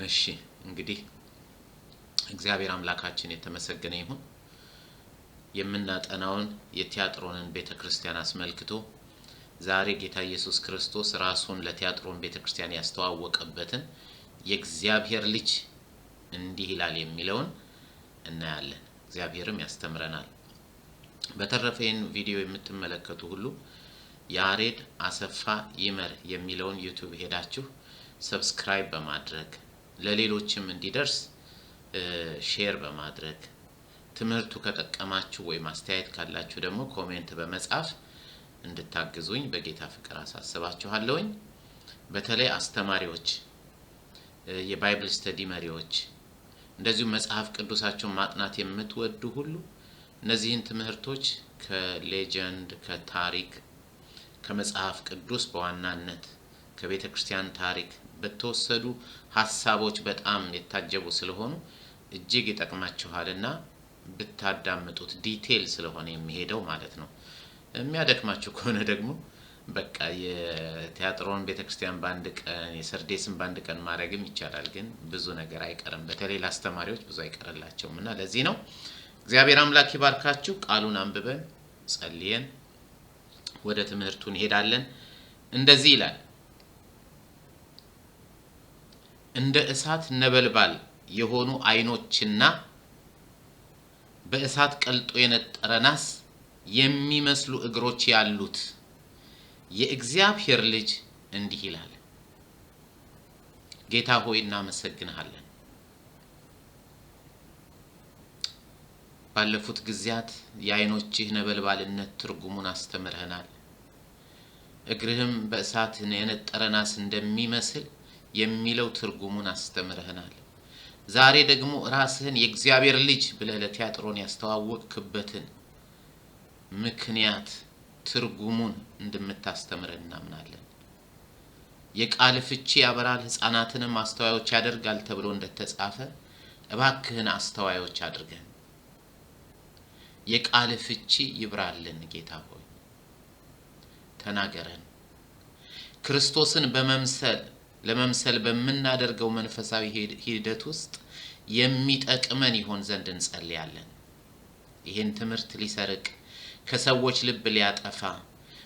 እሺ እንግዲህ እግዚአብሔር አምላካችን የተመሰገነ ይሁን። የምናጠናውን የቲያጥሮንን ቤተክርስቲያን አስመልክቶ ዛሬ ጌታ ኢየሱስ ክርስቶስ ራሱን ለቲያጥሮን ቤተክርስቲያን ያስተዋወቀበትን የእግዚአብሔር ልጅ እንዲህ ይላል የሚለውን እናያለን። እግዚአብሔርም ያስተምረናል። በተረፈን ቪዲዮ የምትመለከቱ ሁሉ ያሬድ አሰፋ ይመር የሚለውን ዩቲዩብ ሄዳችሁ ሰብስክራይብ በማድረግ ለሌሎችም እንዲደርስ ሼር በማድረግ ትምህርቱ ከጠቀማችሁ ወይ ማስተያየት ካላችሁ ደግሞ ኮሜንት በመጻፍ እንድታግዙኝ በጌታ ፍቅር አሳስባችኋለሁኝ። በተለይ አስተማሪዎች፣ የባይብል ስተዲ መሪዎች፣ እንደዚሁ መጽሐፍ ቅዱሳችሁን ማጥናት የምትወዱ ሁሉ እነዚህን ትምህርቶች ከሌጀንድ ከታሪክ ከመጽሐፍ ቅዱስ በዋናነት ከቤተክርስቲያን ታሪክ በተወሰዱ ሐሳቦች በጣም የታጀቡ ስለሆኑ እጅግ ይጠቅማችኋልና ብታዳምጡት ዲቴል ስለሆነ የሚሄደው ማለት ነው። የሚያደክማችሁ ከሆነ ደግሞ በቃ የቲያጥሮን ቤተክርስቲያን ባንድ ቀን የሰርዴስን ባንድ ቀን ማድረግም ይቻላል። ግን ብዙ ነገር አይቀርም። በተለይ ለአስተማሪዎች ብዙ አይቀርላቸውምና ለዚህ ነው። እግዚአብሔር አምላክ ይባርካችሁ። ቃሉን አንብበን ጸልየን ወደ ትምህርቱ እንሄዳለን። እንደዚህ ይላል። እንደ እሳት ነበልባል የሆኑ አይኖችና በእሳት ቀልጦ የነጠረ ናስ የሚመስሉ እግሮች ያሉት የእግዚአብሔር ልጅ እንዲህ ይላል። ጌታ ሆይ እናመሰግንሃለን። ባለፉት ጊዜያት የአይኖችህ ነበልባልነት ትርጉሙን አስተምረህናል። እግርህም በእሳት የነጠረ ናስ እንደሚመስል የሚለው ትርጉሙን አስተምረህናል። ዛሬ ደግሞ ራስህን የእግዚአብሔር ልጅ ብለህ ለቲያጥሮን ያስተዋወቅክበትን ምክንያት ትርጉሙን እንደምታስተምረን እናምናለን። የቃል ፍቺ ያበራል ሕፃናትንም አስተዋዮች ያደርጋል ተብሎ እንደተጻፈ እባክህን አስተዋዮች አድርገን። የቃል ፍቺ ይብራልን ጌታ ሆይ ተናገረን። ክርስቶስን ለመምሰል በመናደርገው መንፈሳዊ ሂደት ውስጥ የሚጠቅመን ይሆን ዘንድ እንጸልያለን። ይሄን ትምህርት ሊሰርቅ ከሰዎች ልብ ሊያጠፋ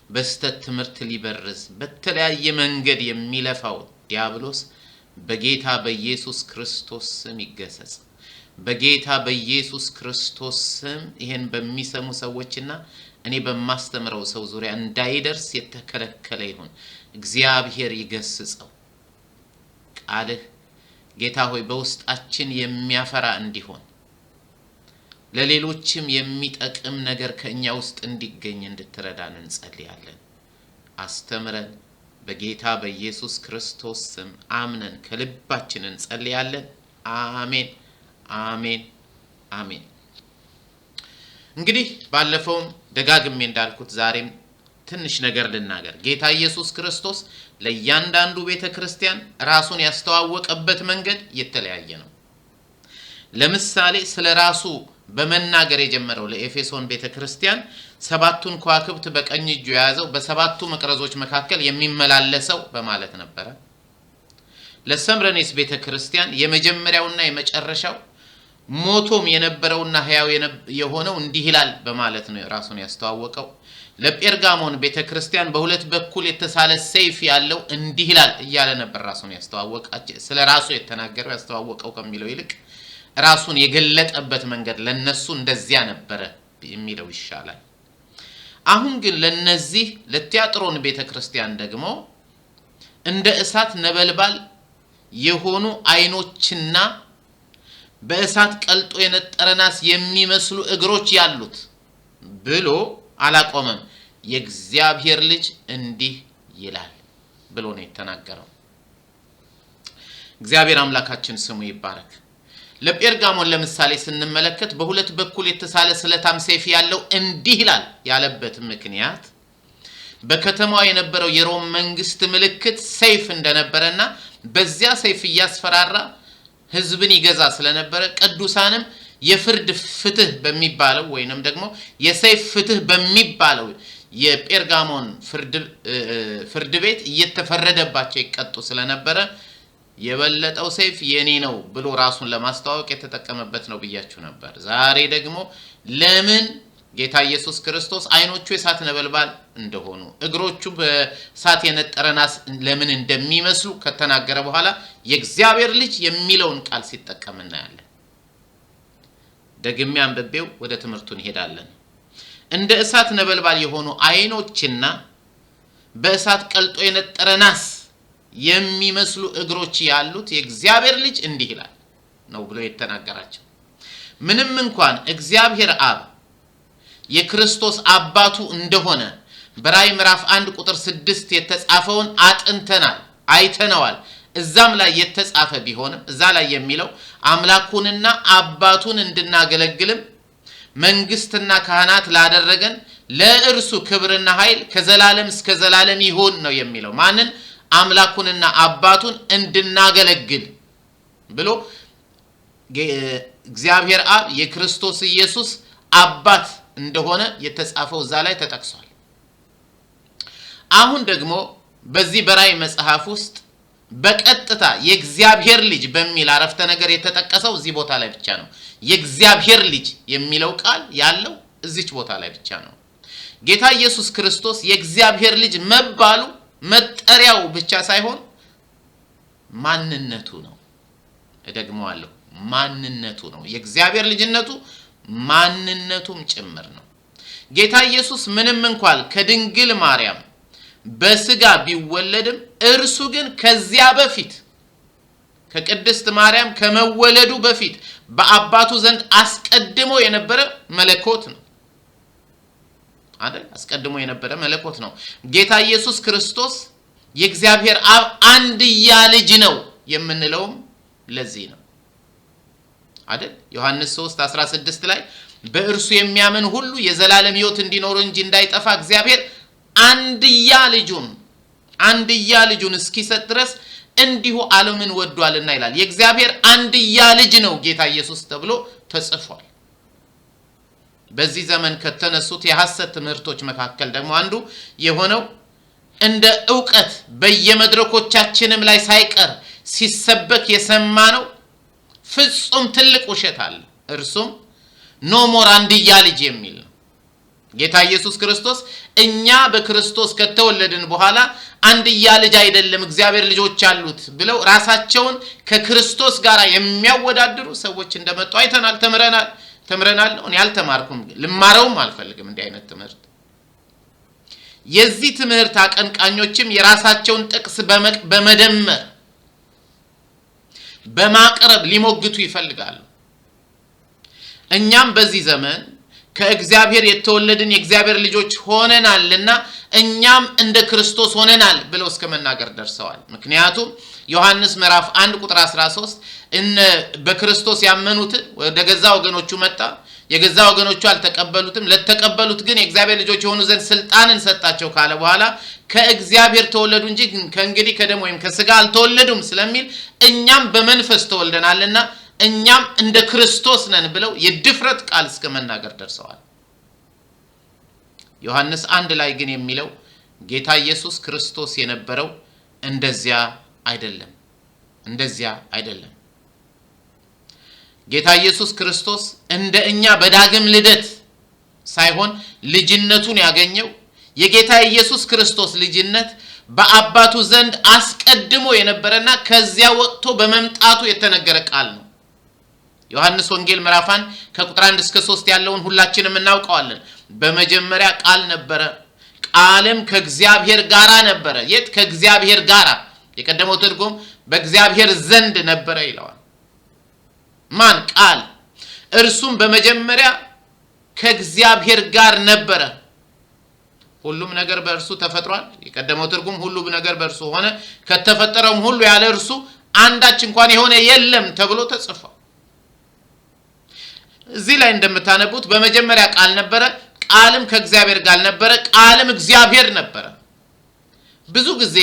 በስተት ትምህርት ሊበርዝ በተለያየ መንገድ የሚለፋው ዲያብሎስ በጌታ በኢየሱስ ክርስቶስ ስም ይገሰጽ። በጌታ በኢየሱስ ክርስቶስ ስም ይሄን በሚሰሙ ሰዎችና እኔ በማስተምረው ሰው ዙሪያ እንዳይደርስ የተከለከለ ይሁን። እግዚአብሔር ይገስጸው። ቃልህ ጌታ ሆይ በውስጣችን የሚያፈራ እንዲሆን ለሌሎችም የሚጠቅም ነገር ከኛ ውስጥ እንዲገኝ እንድትረዳን እንጸልያለን። አስተምረን። በጌታ በኢየሱስ ክርስቶስ ስም አምነን ከልባችን እንጸልያለን። አሜን አሜን አሜን። እንግዲህ ባለፈውም ደጋግሜ እንዳልኩት ዛሬም ትንሽ ነገር ልናገር። ጌታ ኢየሱስ ክርስቶስ ለእያንዳንዱ ቤተክርስቲያን ራሱን ያስተዋወቀበት መንገድ የተለያየ ነው። ለምሳሌ ስለ ራሱ በመናገር የጀመረው ለኤፌሶን ቤተክርስቲያን ሰባቱን ከዋክብት በቀኝ እጁ የያዘው በሰባቱ መቅረዞች መካከል የሚመላለሰው በማለት ነበር። ለሰምረኔስ ቤተክርስቲያን የመጀመሪያውና የመጨረሻው ሞቶም የነበረውና ሕያው የሆነው እንዲህ ይላል በማለት ነው ራሱን ያስተዋወቀው። ለጴርጋሞን ቤተክርስቲያን በሁለት በኩል የተሳለ ሰይፍ ያለው እንዲህ ይላል እያለ ነበር ራሱን ያስተዋወቃቸው። ስለ ራሱ የተናገረው ያስተዋወቀው ከሚለው ይልቅ ራሱን የገለጠበት መንገድ ለነሱ እንደዚያ ነበር የሚለው ይሻላል። አሁን ግን ለነዚህ ለቲያጥሮን ቤተክርስቲያን ደግሞ እንደ እሳት ነበልባል የሆኑ አይኖችና በእሳት ቀልጦ የነጠረ ናስ የሚመስሉ እግሮች ያሉት ብሎ አላቆመም። የእግዚአብሔር ልጅ እንዲህ ይላል ብሎ ነው የተናገረው። እግዚአብሔር አምላካችን ስሙ ይባረክ። ለጴርጋሞን ለምሳሌ ስንመለከት በሁለት በኩል የተሳለ ስለታም ሰይፍ ያለው እንዲህ ይላል ያለበት ምክንያት በከተማው የነበረው የሮም መንግስት ምልክት ሰይፍ እንደነበረና በዚያ ሰይፍ እያስፈራራ ህዝብን ይገዛ ስለነበረ ቅዱሳንም የፍርድ ፍትህ በሚባለው ወይንም ደግሞ የሰይፍ ፍትህ በሚባለው የጴርጋሞን ፍርድ ቤት እየተፈረደባቸው ይቀጡ ስለነበረ የበለጠው ሰይፍ የኔ ነው ብሎ ራሱን ለማስተዋወቅ የተጠቀመበት ነው ብያችሁ ነበር። ዛሬ ደግሞ ለምን ጌታ ኢየሱስ ክርስቶስ አይኖቹ የእሳት ነበልባል እንደሆኑ እግሮቹ በእሳት የነጠረ ናስ ለምን እንደሚመስሉ ከተናገረ በኋላ የእግዚአብሔር ልጅ የሚለውን ቃል ሲጠቀም እናያለን። ደግሜ አንብቤው ወደ ትምህርቱ እንሄዳለን። እንደ እሳት ነበልባል የሆኑ አይኖችና በእሳት ቀልጦ የነጠረ ናስ የሚመስሉ እግሮች ያሉት የእግዚአብሔር ልጅ እንዲህ ይላል ነው ብሎ የተናገራቸው። ምንም እንኳን እግዚአብሔር አብ የክርስቶስ አባቱ እንደሆነ በራዕይ ምዕራፍ 1 ቁጥር 6 የተጻፈውን አጥንተናል አይተነዋል እዛም ላይ የተጻፈ ቢሆንም እዛ ላይ የሚለው አምላኩንና አባቱን እንድናገለግልም መንግስትና ካህናት ላደረገን ለእርሱ ክብርና ኃይል ከዘላለም እስከ ዘላለም ይሁን ነው የሚለው። ማንን? አምላኩንና አባቱን እንድናገለግል ብሎ እግዚአብሔር አብ የክርስቶስ ኢየሱስ አባት እንደሆነ የተጻፈው እዛ ላይ ተጠቅሷል። አሁን ደግሞ በዚህ በራዕይ መጽሐፍ ውስጥ በቀጥታ የእግዚአብሔር ልጅ በሚል አረፍተ ነገር የተጠቀሰው እዚህ ቦታ ላይ ብቻ ነው። የእግዚአብሔር ልጅ የሚለው ቃል ያለው እዚች ቦታ ላይ ብቻ ነው። ጌታ ኢየሱስ ክርስቶስ የእግዚአብሔር ልጅ መባሉ መጠሪያው ብቻ ሳይሆን ማንነቱ ነው። እደግመዋለሁ፣ ማንነቱ ነው። የእግዚአብሔር ልጅነቱ ማንነቱም ጭምር ነው። ጌታ ኢየሱስ ምንም እንኳን ከድንግል ማርያም በስጋ ቢወለድም እርሱ ግን ከዚያ በፊት ከቅድስት ማርያም ከመወለዱ በፊት በአባቱ ዘንድ አስቀድሞ የነበረ መለኮት ነው አይደል? አስቀድሞ የነበረ መለኮት ነው። ጌታ ኢየሱስ ክርስቶስ የእግዚአብሔር አብ አንድያ ልጅ ነው የምንለውም ለዚህ ነው አይደል? ዮሐንስ 3:16 ላይ በእርሱ የሚያምን ሁሉ የዘላለም ሕይወት እንዲኖረው እንጂ እንዳይጠፋ እግዚአብሔር አንድያ ልጁን እስኪሰጥ ድረስ እንዲሁ ዓለምን ወዷልና ይላል። የእግዚአብሔር አንድያ ልጅ ነው ጌታ ኢየሱስ ተብሎ ተጽፏል። በዚህ ዘመን ከተነሱት የሐሰት ትምህርቶች መካከል ደግሞ አንዱ የሆነው እንደ ዕውቀት በየመድረኮቻችንም ላይ ሳይቀር ሲሰበክ የሰማነው ፍጹም ትልቅ ውሸት አለ። እርሱም ኖ ሞር አንድያ ልጅ የሚል ነው። ጌታ ኢየሱስ ክርስቶስ እኛ በክርስቶስ ከተወለድን በኋላ አንድያ ልጅ አይደለም እግዚአብሔር ልጆች አሉት ብለው ራሳቸውን ከክርስቶስ ጋር የሚያወዳድሩ ሰዎች እንደመጡ አይተናል፣ ተምረናል። እኔ አልተማርኩም፣ ልማረውም አልፈልግም እንዲህ አይነት ትምህርት። የዚህ ትምህርት አቀንቃኞችም የራሳቸውን ጥቅስ በመደመር በማቅረብ ሊሞግቱ ይፈልጋሉ። እኛም በዚህ ዘመን ከእግዚአብሔር የተወለድን የእግዚአብሔር ልጆች ሆነናልና እኛም እንደ ክርስቶስ ሆነናል ብለው እስከ መናገር ደርሰዋል። ምክንያቱም ዮሐንስ ምዕራፍ 1 ቁጥር 13 በክርስቶስ ያመኑትን ወደ ገዛ ወገኖቹ መጣ፣ የገዛ ወገኖቹ አልተቀበሉትም፣ ለተቀበሉት ግን የእግዚአብሔር ልጆች የሆኑ ዘንድ ስልጣንን ሰጣቸው ካለ በኋላ ከእግዚአብሔር ተወለዱ እንጂ ከእንግዲህ ከደም ወይም ከስጋ አልተወለዱም ስለሚል እኛም በመንፈስ ተወልደናልና እኛም እንደ ክርስቶስ ነን ብለው የድፍረት ቃል እስከ መናገር ደርሰዋል። ዮሐንስ 1 ላይ ግን የሚለው ጌታ ኢየሱስ ክርስቶስ የነበረው እንደዚያ አይደለም። ጌታ ኢየሱስ ክርስቶስ እንደ እኛ በዳግም ልደት ሳይሆን ልጅነቱን ያገኘው የጌታ ኢየሱስ ክርስቶስ ልጅነት በአባቱ ዘንድ አስቀድሞ የነበረና ከዚያ ወጥቶ በመምጣቱ የተነገረ ቃል ነው። ዮሐንስ ወንጌል ምዕራፍ 1 ከቁጥር 1 እስከ 3 ያለውን ሁላችንም እናውቀዋለን። በመጀመሪያ ቃል ነበረ፣ ቃልም ከእግዚአብሔር ጋራ ነበረ። የት? ከእግዚአብሔር ጋራ። የቀደመው ትርጉም በእግዚአብሔር ዘንድ ነበረ ይለዋል። ማን? ቃል። እርሱም በመጀመሪያ ከእግዚአብሔር ጋር ነበረ። ሁሉም ነገር በእርሱ ተፈጥሯል። የቀደመው ትርጉም ሁሉም ነገር በእርሱ ሆነ፣ ከተፈጠረውም ሁሉ ያለ እርሱ አንዳች እንኳን የሆነ የለም ተብሎ ተጽፏል። እዚህ ላይ እንደምታነቡት በመጀመሪያ ቃል ነበረ፣ ቃልም ከእግዚአብሔር ጋር ነበረ፣ ቃልም እግዚአብሔር ነበረ። ብዙ ጊዜ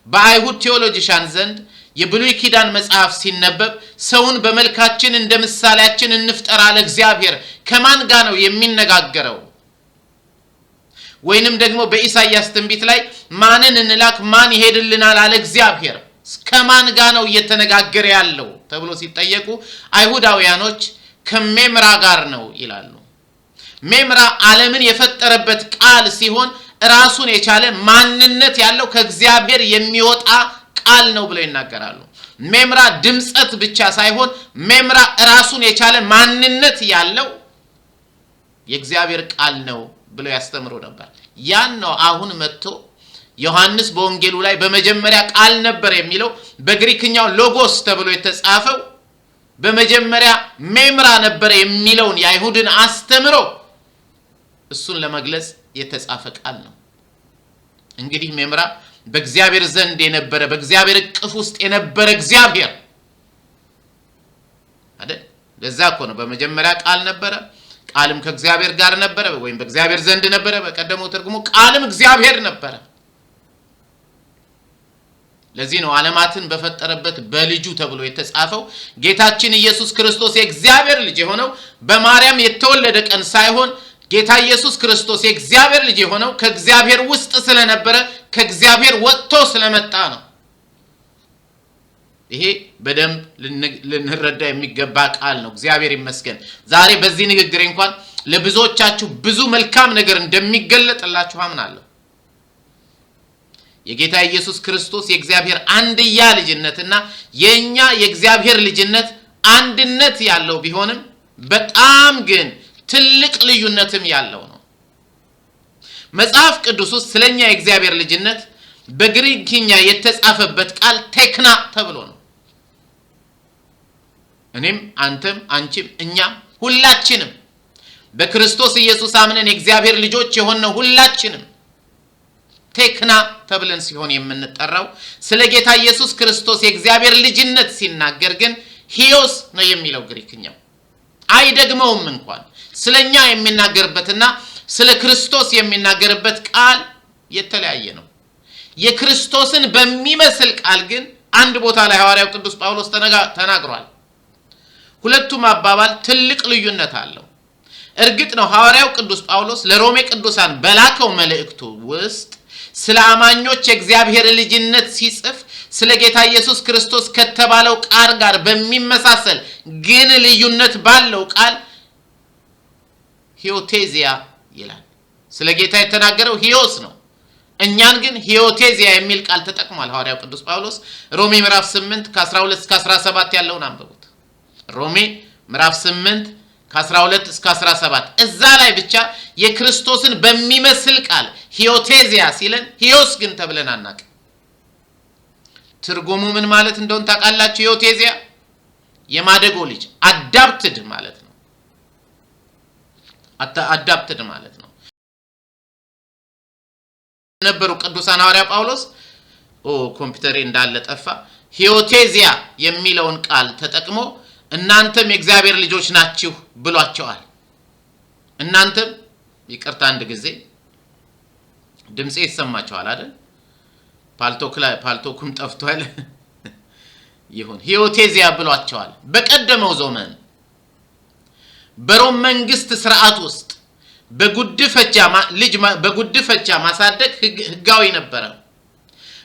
በአይሁድ ቴዎሎጂያን ዘንድ የብሉይ ኪዳን መጽሐፍ ሲነበብ ሰውን በመልካችን እንደ ምሳሌያችን እንፍጠር አለ እግዚአብሔር። ከማን ጋር ነው የሚነጋገረው? ወይንም ደግሞ በኢሳይያስ ትንቢት ላይ ማንን እንላክ ማን ይሄድልናል አለ እግዚአብሔር። ከማን ጋር ነው እየተነጋገረ ያለው ተብሎ ሲጠየቁ አይሁዳውያኖች ከሜምራ ጋር ነው ይላሉ። ሜምራ ዓለምን የፈጠረበት ቃል ሲሆን ራሱን የቻለ ማንነት ያለው ከእግዚአብሔር የሚወጣ ቃል ነው ብለው ይናገራሉ። ሜምራ ድምጸት ብቻ ሳይሆን ሜምራ ራሱን የቻለ ማንነት ያለው የእግዚአብሔር ቃል ነው ብለው ያስተምሩ ነበር። ያን ነው አሁን መጥቶ ዮሐንስ በወንጌሉ ላይ በመጀመሪያ ቃል ነበር የሚለው በግሪክኛው ሎጎስ ተብሎ የተጻፈው በመጀመሪያ ሜምራ ነበር የሚለውን የአይሁድን አስተምሮ እሱን ለመግለጽ የተጻፈ ቃል ነው። እንግዲህ ሜምራ በእግዚአብሔር ዘንድ የነበረ በእግዚአብሔር እቅፍ ውስጥ የነበረ እግዚአብሔር አይደል? ለዛ እኮ ነው በመጀመሪያ ቃል ነበረ፣ ቃልም ከእግዚአብሔር ጋር ነበረ ወይም በእግዚአብሔር ዘንድ ነበረ። በቀደመው ትርጉሙ ቃልም እግዚአብሔር ነበረ። ለዚህ ነው ዓለማትን በፈጠረበት በልጁ ተብሎ የተጻፈው ጌታችን ኢየሱስ ክርስቶስ የእግዚአብሔር ልጅ የሆነው በማርያም የተወለደ ቀን ሳይሆን ጌታ ኢየሱስ ክርስቶስ የእግዚአብሔር ልጅ የሆነው ከእግዚአብሔር ውስጥ ስለነበረ ከእግዚአብሔር ወጥቶ ስለመጣ ነው። ይሄ በደንብ ልንረዳ የሚገባ ቃል ነው። እግዚአብሔር ይመስገን። ዛሬ በዚህ ንግግር እንኳን ለብዙዎቻችሁ ብዙ መልካም ነገር እንደሚገለጥላችሁ አምናለሁ። የጌታ ኢየሱስ ክርስቶስ የእግዚአብሔር አንድያ ልጅነትና የኛ የእግዚአብሔር ልጅነት አንድነት ያለው ቢሆንም በጣም ግን ትልቅ ልዩነትም ያለው ነው። መጽሐፍ ቅዱስ ውስጥ ስለኛ የእግዚአብሔር ልጅነት በግሪክኛ የተጻፈበት ቃል ቴክና ተብሎ ነው። እኔም አንተም አንቺም እኛም ሁላችንም በክርስቶስ ኢየሱስ አምነን የእግዚአብሔር ልጆች የሆነው ሁላችንም ቴክና ተብለን ሲሆን የምንጠራው ስለ ጌታ ኢየሱስ ክርስቶስ የእግዚአብሔር ልጅነት ሲናገር ግን ሂዮስ ነው የሚለው ግሪክኛው። አይደግመውም እንኳን ስለኛ የሚናገርበትና ስለ ክርስቶስ የሚናገርበት ቃል የተለያየ ነው። የክርስቶስን በሚመስል ቃል ግን አንድ ቦታ ላይ ሐዋርያው ቅዱስ ጳውሎስ ተናግሯል። ሁለቱም አባባል ትልቅ ልዩነት አለው። እርግጥ ነው ሐዋርያው ቅዱስ ጳውሎስ ለሮሜ ቅዱሳን በላከው መልእክቱ ውስጥ ስለ አማኞች የእግዚአብሔር ልጅነት ሲጽፍ ስለ ጌታ ኢየሱስ ክርስቶስ ከተባለው ቃል ጋር በሚመሳሰል ግን ልዩነት ባለው ቃል ሂዮቴዚያ ይላል። ስለ ጌታ የተናገረው ሂዮስ ነው። እኛን ግን ሂዮቴዚያ የሚል ቃል ተጠቅሟል ሐዋርያው ቅዱስ ጳውሎስ። ሮሜ ምዕራፍ 8 ከ12 እስከ 17 ያለውን አንብቡት። ሮሜ ምዕራፍ 8 ከ12 እስከ 17 እዛ ላይ ብቻ የክርስቶስን በሚመስል ቃል ሂዮቴዚያ ሲለን ሂዮስ ግን ተብለን አናውቅ። ትርጉሙ ምን ማለት እንደሆነ ታውቃላችሁ? ሂዮቴዚያ የማደጎ ልጅ አዳፕትድ ማለት ነው። አዳፕትድ ማለት ነው። ነበሩ ቅዱሳን ሐዋርያ ጳውሎስ ኮምፒውተሬ እንዳለ ጠፋ። ሂዮቴዚያ የሚለውን ቃል ተጠቅሞ እናንተም የእግዚአብሔር ልጆች ናችሁ ብሏቸዋል። እናንተም ይቅርታ አንድ ጊዜ ድምጼ ይሰማችኋል አይደል? ፓልቶኩም ጠፍቷል። ይሁን ሂዮቴዚያ ብሏቸዋል። በቀደመው ዘመን በሮም መንግስት ስርዓት ውስጥ በጉድፈቻ ማሳደግ ህጋዊ ነበረ።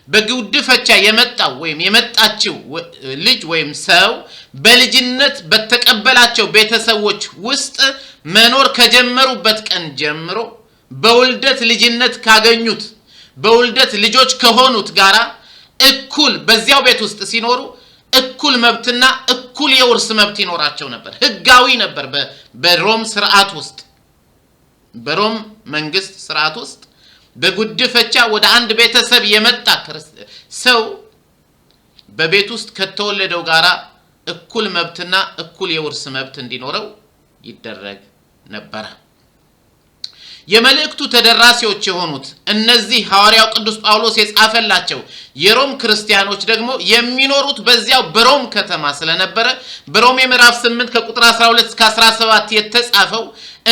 በጉድፈቻ የመጣው ወይም የመጣችው ልጅ ወይም ሰው በልጅነት በተቀበላቸው ቤተሰቦች ውስጥ መኖር ከጀመሩበት ቀን ጀምሮ በውልደት ልጅነት ካገኙት በውልደት ልጆች ከሆኑት ጋራ እኩል በዚያው ቤት ውስጥ ሲኖሩ እኩል መብትና እኩል የውርስ መብት ይኖራቸው ነበር። ህጋዊ ነበር። በሮም ስርዓት ውስጥ በሮም መንግስት ስርዓት ውስጥ በጉድፈቻ ወደ አንድ ቤተሰብ የመጣ ሰው በቤት ውስጥ ከተወለደው ጋራ እኩል መብትና እኩል የውርስ መብት እንዲኖረው ይደረግ ነበር። የመልእክቱ ተደራሲዎች የሆኑት እነዚህ ሐዋርያው ቅዱስ ጳውሎስ የጻፈላቸው የሮም ክርስቲያኖች ደግሞ የሚኖሩት በዚያው በሮም ከተማ ስለነበረ በሮሜ ምዕራፍ 8 ከቁጥር 12 እስከ 17 የተጻፈው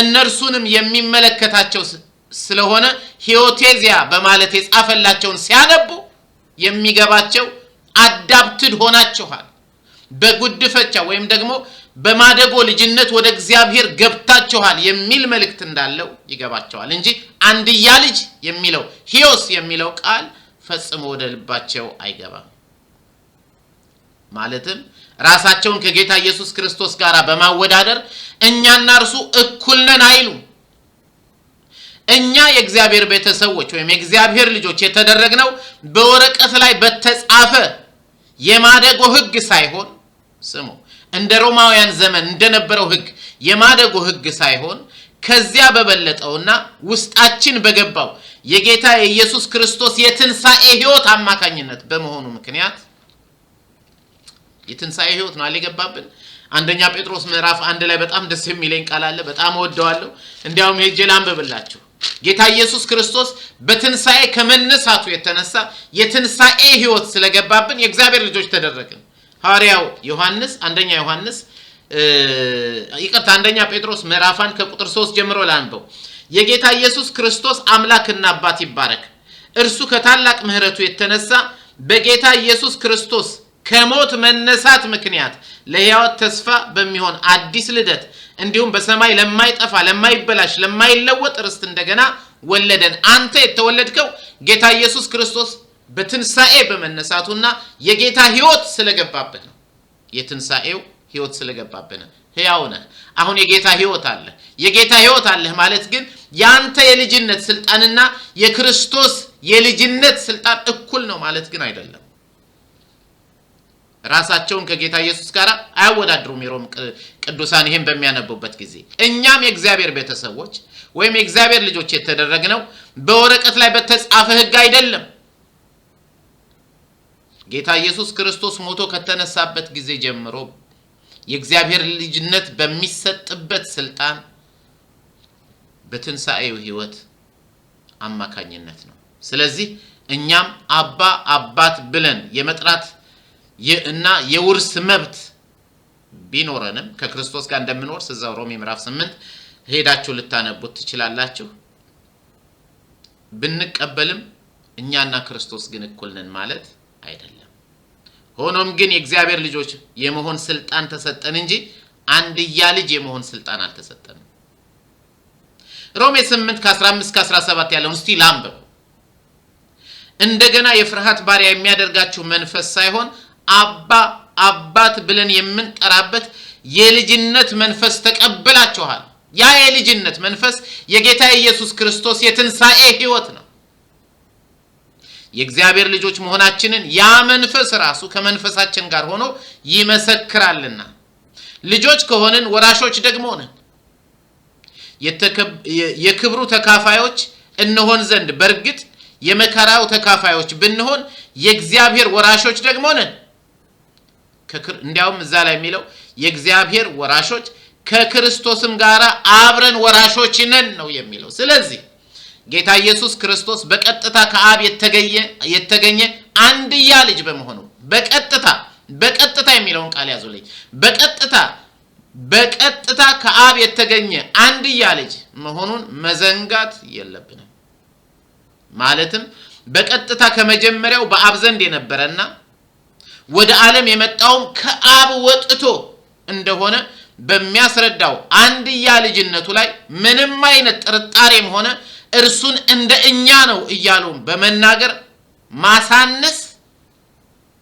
እነርሱንም የሚመለከታቸው ስለሆነ ሂዮቴዚያ በማለት የጻፈላቸውን ሲያነቡ የሚገባቸው አዳፕትድ ሆናችኋል፣ በጉድፈቻ ወይም ደግሞ በማደጎ ልጅነት ወደ እግዚአብሔር ገብታችኋል የሚል መልእክት እንዳለው ይገባቸዋል እንጂ አንድያ ልጅ የሚለው ሂዮስ የሚለው ቃል ፈጽሞ ወደ ልባቸው አይገባም። ማለትም ራሳቸውን ከጌታ ኢየሱስ ክርስቶስ ጋር በማወዳደር እኛና እርሱ እኩል ነን አይሉ። እኛ የእግዚአብሔር ቤተሰቦች ወይም የእግዚአብሔር ልጆች የተደረግነው በወረቀት ላይ በተጻፈ የማደጎ ሕግ ሳይሆን ስሙ እንደ ሮማውያን ዘመን እንደነበረው ሕግ የማደጎ ሕግ ሳይሆን ከዚያ በበለጠውና ውስጣችን በገባው የጌታ የኢየሱስ ክርስቶስ የትንሣኤ ሕይወት አማካኝነት በመሆኑ ምክንያት የትንሣኤ ሕይወት ነው አልገባብን። አንደኛ ጴጥሮስ ምዕራፍ 1 ላይ በጣም ደስ የሚለኝ ቃል አለ። በጣም ወደዋለሁ። እንዲያውም ሄጄ ላንብብላችሁ። ጌታ ኢየሱስ ክርስቶስ በትንሣኤ ከመነሳቱ የተነሳ የትንሣኤ ሕይወት ስለገባብን የእግዚአብሔር ልጆች ተደረግን። ሐዋርያው ዮሐንስ አንደኛ ጴጥሮስ ምዕራፍ 1 ከቁጥር 3 ጀምሮ ላንብበው። የጌታ ኢየሱስ ክርስቶስ አምላክና አባት ይባረክ። እርሱ ከታላቅ ምሕረቱ የተነሳ በጌታ ኢየሱስ ክርስቶስ ከሞት መነሳት ምክንያት ለሕይወት ተስፋ በሚሆን አዲስ ልደት እንዲሁም በሰማይ ለማይጠፋ ለማይበላሽ ለማይለወጥ ርስት እንደገና ወለደን። አንተ የተወለድከው ጌታ ኢየሱስ ክርስቶስ በትንሣኤ በመነሳቱና የጌታ ሕይወት ስለገባበት ነው። የትንሣኤው ሕይወት ስለገባበት ነው። ሕያው ነህ። አሁን የጌታ ሕይወት አለ። የጌታ ሕይወት አለ ማለት ግን ያንተ የልጅነት ስልጣንና የክርስቶስ የልጅነት ስልጣን እኩል ነው ማለት ግን አይደለም። ራሳቸውን ከጌታ ኢየሱስ ጋር አያወዳድሩም የሮም ቅዱሳን ይሄን በሚያነቡበት ጊዜ። እኛም የእግዚአብሔር ቤተሰቦች ወይም የእግዚአብሔር ልጆች የተደረግነው በወረቀት ላይ በተጻፈ ሕግ አይደለም። ጌታ ኢየሱስ ክርስቶስ ሞቶ ከተነሳበት ጊዜ ጀምሮ የእግዚአብሔር ልጅነት በሚሰጥበት ስልጣን በትንሣኤው ሕይወት አማካኝነት ነው። ስለዚህ እኛም አባ አባት ብለን የመጥራት እና የውርስ መብት ቢኖረንም ከክርስቶስ ጋር እንደምንወርስ እዛው ሮሜ ምዕራፍ 8 ሄዳችሁ ልታነቡት ትችላላችሁ። ብንቀበልም እኛና ክርስቶስ ግን እኩል ነን ማለት አይደለም። ሆኖም ግን የእግዚአብሔር ልጆች የመሆን ስልጣን ተሰጠን እንጂ አንድያ ልጅ የመሆን ስልጣን አልተሰጠንም። ሮሜ 8 ከ15 ከ17 ያለውን እስቲ ላንብብ። እንደገና የፍርሃት ባሪያ የሚያደርጋችሁ መንፈስ ሳይሆን አባ አባት ብለን የምንጠራበት የልጅነት መንፈስ ተቀብላችኋል። ያ የልጅነት መንፈስ የጌታ ኢየሱስ ክርስቶስ የትንሣኤ ሕይወት ነው። የእግዚአብሔር ልጆች መሆናችንን ያ መንፈስ ራሱ ከመንፈሳችን ጋር ሆኖ ይመሰክራልና ልጆች ከሆንን ወራሾች ደግሞ ነን፣ የክብሩ ተካፋዮች እንሆን ዘንድ በእርግጥ የመከራው ተካፋዮች ብንሆን የእግዚአብሔር ወራሾች ደግሞ ነን። እንዲያውም እዛ ላይ የሚለው የእግዚአብሔር ወራሾች ከክርስቶስም ጋር አብረን ወራሾች ነን ነው የሚለው። ስለዚህ ጌታ ኢየሱስ ክርስቶስ በቀጥታ ከአብ የተገኘ አንድያ ልጅ በመሆኑ በቀጥታ የሚለውን ቃል ያዙልኝ። በቀጥታ ከአብ የተገኘ አንድያ ልጅ መሆኑን መዘንጋት የለብንም። ማለትም በቀጥታ ከመጀመሪያው በአብ ዘንድ የነበረና ወደ ዓለም የመጣውም ከአብ ወጥቶ እንደሆነ በሚያስረዳው አንድያ ልጅነቱ ላይ ምንም አይነት ጥርጣሬም ሆነ እርሱን እንደ እኛ ነው እያሉ በመናገር ማሳነስ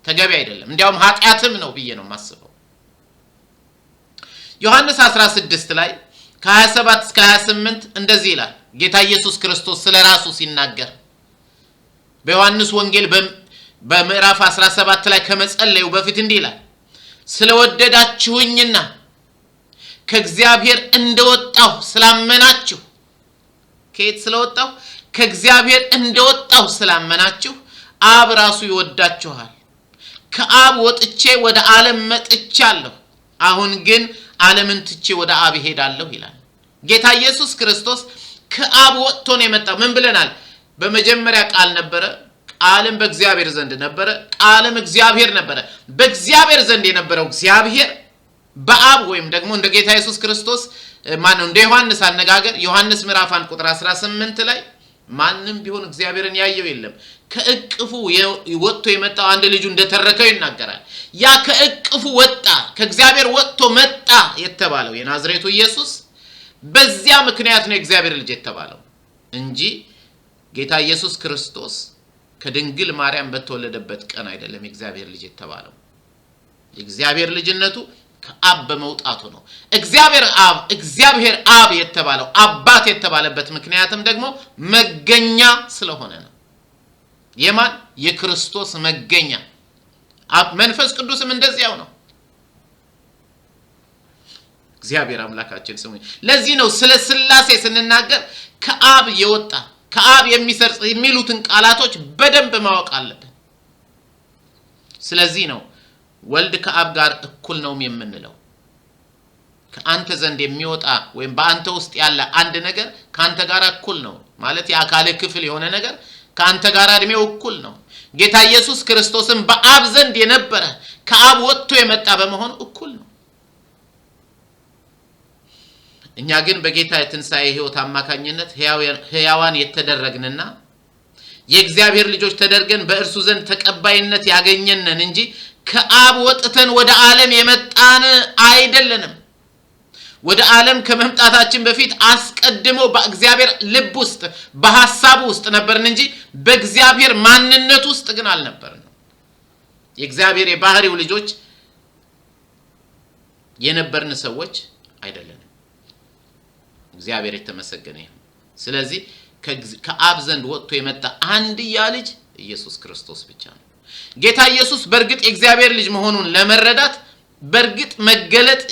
ተገቢ አይደለም። እንዲያውም ኃጢአትም ነው ብዬ ነው የማስበው። ዮሐንስ 16 ላይ ከ27 እስከ 28 እንደዚህ ይላል ጌታ ኢየሱስ ክርስቶስ ስለራሱ ሲናገር። በዮሐንስ ወንጌል በምዕራፍ 17 ላይ ከመጸለዩ በፊት እንዲህ ይላል፣ ስለወደዳችሁኝና ከእግዚአብሔር እንደወጣሁ ስላመናችሁ። ከየት ስለወጣሁ? ከእግዚአብሔር እንደወጣሁ ስላመናችሁ አብ ራሱ ይወዳችኋል። ከአብ ወጥቼ ወደ ዓለም መጥቻለሁ፣ አሁን ግን ዓለምን ትቼ ወደ አብ እሄዳለሁ ይላል ጌታ ኢየሱስ ክርስቶስ። ከአብ ወጥቶ ነው የመጣው። ምን ብለናል? በመጀመሪያ ቃል ነበረ፣ ቃልም በእግዚአብሔር ዘንድ ነበረ፣ ቃልም እግዚአብሔር ነበረ። በእግዚአብሔር ዘንድ የነበረው እግዚአብሔር በአብ ወይም ደግሞ እንደ ጌታ ኢየሱስ ክርስቶስ እንደ ዮሐንስ አነጋገር ዮሐንስ ምዕራፍ 1 ቁጥር 18 ላይ ማንም ቢሆን እግዚአብሔርን ያየው የለም፣ ከእቅፉ ወጥቶ የመጣው አንድ ልጁ እንደተረከው ይናገራል። ያ ከእቅፉ ወጣ ከእግዚአብሔር ወጥቶ መጣ የተባለው የናዝሬቱ ኢየሱስ በዚያ ምክንያት ነው እግዚአብሔር ልጅ የተባለው እንጂ ጌታ ኢየሱስ ክርስቶስ ከድንግል ማርያም በተወለደበት ቀን አይደለም እግዚአብሔር ልጅ የተባለው። የእግዚአብሔር ልጅነቱ ከአብ በመውጣቱ ነው። እግዚአብሔር አብ የተባለው አባት የተባለበት ምክንያትም ደግሞ መገኛ ስለሆነ ነው። የማን? የክርስቶስ መገኛ። መንፈስ ቅዱስም እንደዚያው ነው። እግዚአብሔር አምላካችን ስሙ። ለዚህ ነው ስለ ሥላሴ ስንናገር ከአብ የወጣ ከአብ የሚሰርጽ የሚሉትን ቃላቶች በደንብ ማወቅ አለብን። ስለዚህ ነው ወልድ ከአብ ጋር እኩል ነው የምንለው። ከአንተ ዘንድ የሚወጣ ወይም በአንተ ውስጥ ያለ አንድ ነገር ካንተ ጋር እኩል ነው ማለት የአካለ ክፍል የሆነ ነገር ካንተ ጋር እድሜው እኩል ነው። ጌታ ኢየሱስ ክርስቶስም በአብ ዘንድ የነበረ ከአብ ወጥቶ የመጣ በመሆኑ እኩል ነው። እኛ ግን በጌታ የትንሣኤ ሕይወት አማካኝነት ሕያዋን የተደረግንና የእግዚአብሔር ልጆች ተደርገን በእርሱ ዘንድ ተቀባይነት ያገኘነን እንጂ ከአብ ወጥተን ወደ ዓለም የመጣን አይደለንም። ወደ ዓለም ከመምጣታችን በፊት አስቀድሞ በእግዚአብሔር ልብ ውስጥ በሐሳቡ ውስጥ ነበርን እንጂ በእግዚአብሔር ማንነት ውስጥ ግን አልነበርንም። የእግዚአብሔር የባህሪው ልጆች የነበርን ሰዎች አይደለንም። እግዚአብሔር የተመሰገነ ይሁን። ስለዚህ ከአብ ዘንድ ወጥቶ የመጣ አንድያ ልጅ ኢየሱስ ክርስቶስ ብቻ ነው። ጌታ ኢየሱስ በእርግጥ የእግዚአብሔር ልጅ መሆኑን ለመረዳት በእርግጥ መገለጥ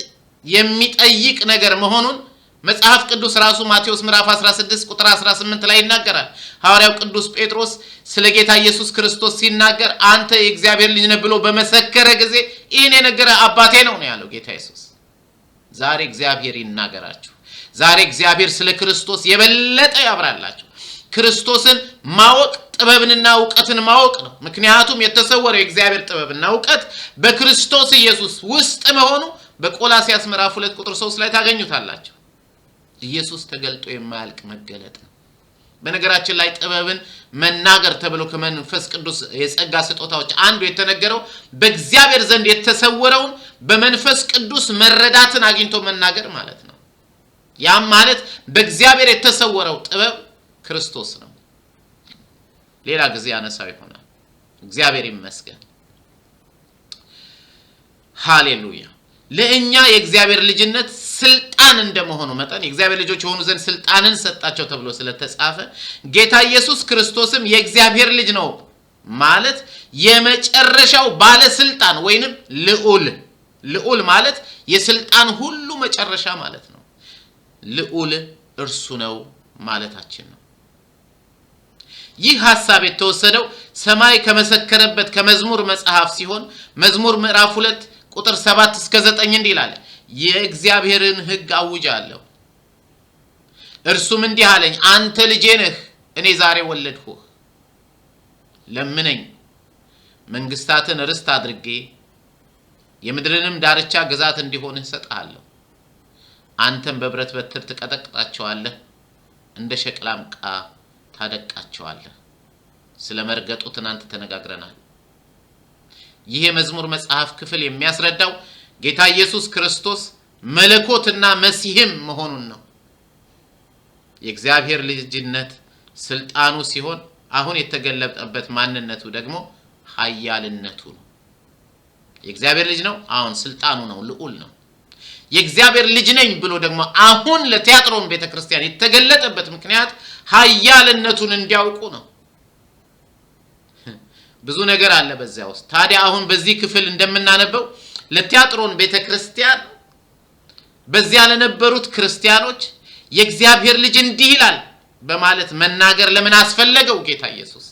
የሚጠይቅ ነገር መሆኑን መጽሐፍ ቅዱስ ራሱ ማቴዎስ ምዕራፍ 16 ቁጥር 18 ላይ ይናገራል። ሐዋርያው ቅዱስ ጴጥሮስ ስለ ጌታ ኢየሱስ ክርስቶስ ሲናገር አንተ የእግዚአብሔር ልጅ ነህ ብሎ በመሰከረ ጊዜ ይህን የነገረ አባቴ ነው ያለው ጌታ ኢየሱስ። ዛሬ እግዚአብሔር ይናገራችሁ። ዛሬ እግዚአብሔር ስለ ክርስቶስ የበለጠ ያብራላችሁ። ክርስቶስን ማወቅ ጥበብንና ዕውቀትን ማወቅ ነው። ምክንያቱም የተሰወረው የእግዚአብሔር ጥበብና ዕውቀት በክርስቶስ ኢየሱስ ውስጥ መሆኑ በቆላስይስ ምዕራፍ 2 ቁጥር 3 ላይ ታገኙታላችሁ። ኢየሱስ ተገልጦ የማያልቅ መገለጥ ነው። በነገራችን ላይ ጥበብን መናገር ተብሎ ከመንፈስ ቅዱስ የጸጋ ስጦታዎች አንዱ የተነገረው በእግዚአብሔር ዘንድ የተሰወረውን በመንፈስ ቅዱስ መረዳትን አግኝቶ መናገር ማለት ነው። ያም ማለት በእግዚአብሔር የተሰወረው ጥበብ ክርስቶስ ነው። ሌላ ጊዜ ያነሳው ይሆናል። እግዚአብሔር ይመስገን። ሃሌሉያ። ለእኛ የእግዚአብሔር ልጅነት ስልጣን እንደመሆኑ መጠን የእግዚአብሔር ልጆች የሆኑ ዘንድ ስልጣንን ሰጣቸው ተብሎ ስለተጻፈ ጌታ ኢየሱስ ክርስቶስም የእግዚአብሔር ልጅ ነው ማለት የመጨረሻው ባለስልጣን ወይንም ልዑል ማለት የስልጣን ሁሉ መጨረሻ ማለት ነው። ልዑል እርሱ ነው ማለታችን ነው። ይህ ሐሳብ የተወሰደው ሰማይ ከመሰከረበት ከመዝሙር መጽሐፍ ሲሆን መዝሙር ምዕራፍ 2 ቁጥር 7 እስከ 9 እንዲህ ይላል። የእግዚአብሔርን ሕግ አውጃለሁ፣ እርሱም እንዲህ አለኝ፣ አንተ ልጄ ነህ፣ እኔ ዛሬ ወለድሁህ። ለምነኝ፣ መንግስታትን ርስት አድርጌ የምድርንም ዳርቻ ግዛት እንዲሆንህ እሰጥሃለሁ። አንተም በብረት በትር ትቀጠቅጣቸዋለህ፣ እንደ ሸክላም ዕቃ ታደቃቸዋለህ። ስለ መርገጡ ትናንት ተነጋግረናል። ይህ የመዝሙር መጽሐፍ ክፍል የሚያስረዳው ጌታ ኢየሱስ ክርስቶስ መለኮትና መሲህም መሆኑን ነው። የእግዚአብሔር ልጅነት ስልጣኑ ሲሆን አሁን የተገለጠበት ማንነቱ ደግሞ ኃያልነቱ ነው። የእግዚአብሔር ልጅ ነው፣ አሁን ስልጣኑ ነው፣ ልዑል ነው። የእግዚአብሔር ልጅ ነኝ ብሎ ደግሞ አሁን ለቲያጥሮን ቤተክርስቲያን የተገለጠበት ምክንያት ኃያልነቱን እንዲያውቁ ነው። ብዙ ነገር አለ በዚያ ውስጥ። ታዲያ አሁን በዚህ ክፍል እንደምናነበው ለቲያጥሮን ቤተክርስቲያን በዚያ ለነበሩት ክርስቲያኖች የእግዚአብሔር ልጅ እንዲህ ይላል በማለት መናገር ለምን አስፈለገው ጌታ ኢየሱስ?